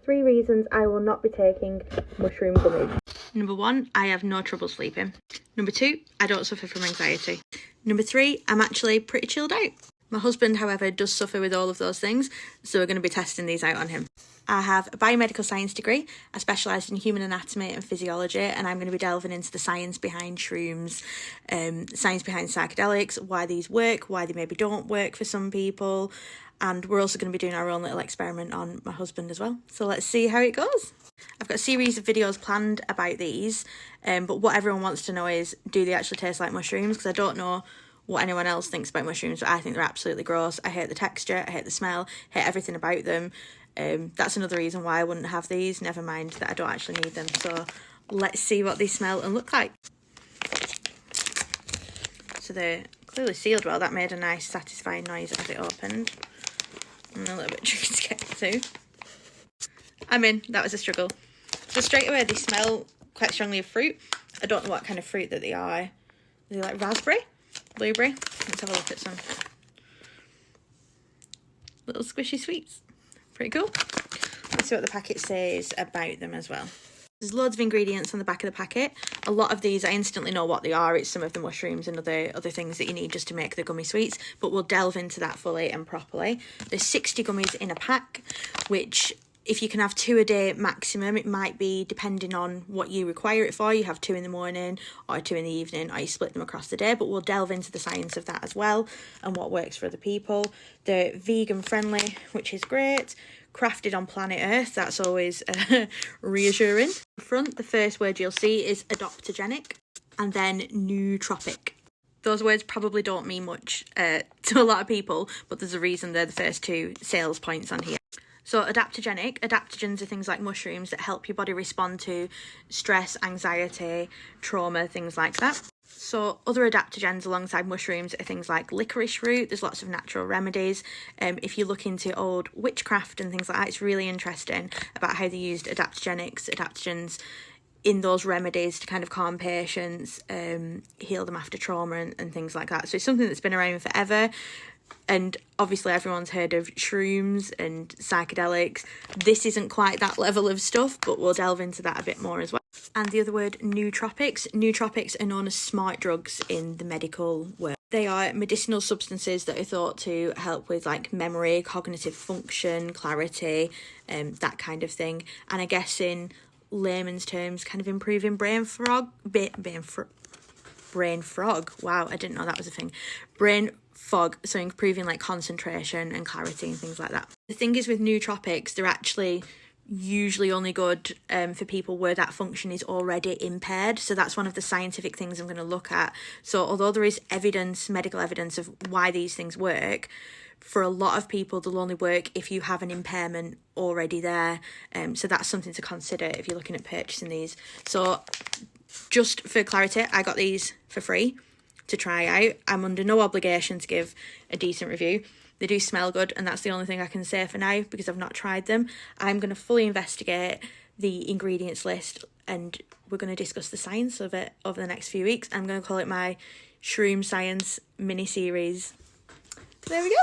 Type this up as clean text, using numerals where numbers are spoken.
3 reasons I will not be taking mushroom gummies. Number 1, I have no trouble sleeping. Number 2, I don't suffer from anxiety. Number 3, I'm actually pretty chilled out. My husband, however, does suffer with all of those things, so we're going to be testing these out on him. I have a biomedical science degree. I specialise in human anatomy and physiology, and I'm going to be delving into the science behind shrooms, science behind psychedelics, why these work, why they maybe don't work for some people, and we're also going to be doing our own little experiment on my husband as well. So let's see how it goes. I've got a series of videos planned about these, but what everyone wants to know is, do they actually taste like mushrooms? Because I don't know what anyone else thinks about mushrooms, but I think they're absolutely gross. I hate the texture, I hate the smell, hate everything about them. That's another reason why I wouldn't have these, never mind that I don't actually need them. So let's see what they smell and look like. So they're clearly sealed well. That made a nice satisfying noise as it opened. And a little bit tricky to get through. I'm in, that was a struggle. So straight away they smell quite strongly of fruit. I don't know what kind of fruit that they are. Are they like raspberry? Blueberry? Let's have a look at some little squishy sweets. Pretty cool. Let's see what the packet says about them as well. There's loads of ingredients on the back of the packet. A lot of these I instantly know what they are. It's some of the mushrooms and other things that you need just to make the gummy sweets, but we'll delve into that fully and properly. There's 60 gummies in a pack, which if you can have 2 a day maximum, it might be depending on what you require it for. You have 2 in the morning or 2 in the evening, or you split them across the day, but we'll delve into the science of that as well and what works for other people. They're vegan friendly, which is great. Crafted on planet Earth, that's always reassuring. Front, the first word you'll see is adaptogenic, and then nootropic. Those words probably don't mean much to a lot of people, but there's a reason they're the first 2 sales points on here. So adaptogenic, adaptogens are things like mushrooms that help your body respond to stress, anxiety, trauma, things like that. So other adaptogens alongside mushrooms are things like licorice root. There's lots of natural remedies. If you look into old witchcraft and things like that, it's really interesting about how they used adaptogens in those remedies to kind of calm patients, heal them after trauma and things like that. So it's something that's been around forever. And obviously everyone's heard of shrooms and psychedelics. This isn't quite that level of stuff, but we'll delve into that a bit more as well. And the other word, nootropics. Nootropics are known as smart drugs in the medical world. They are medicinal substances that are thought to help with like memory, cognitive function, clarity, that kind of thing. And I guess in layman's terms, kind of improving brain fog. Wow, I didn't know that was a thing. Brain fog, so improving like concentration and clarity and things like that. The thing is with nootropics, they're actually usually only good for people where that function is already impaired. So that's one of the scientific things I'm going to look at. So although there is evidence, medical evidence of why these things work, for a lot of people they'll only work if you have an impairment already there. So that's something to consider if you're looking at purchasing these. So just for clarity, I got these for free to try out. I'm under no obligation to give a decent review. They do smell good, and that's the only thing I can say for now because I've not tried them. I'm going to fully investigate the ingredients list, and we're going to discuss the science of it over the next few weeks. I'm going to call it my Shroom Science mini-series. There we go.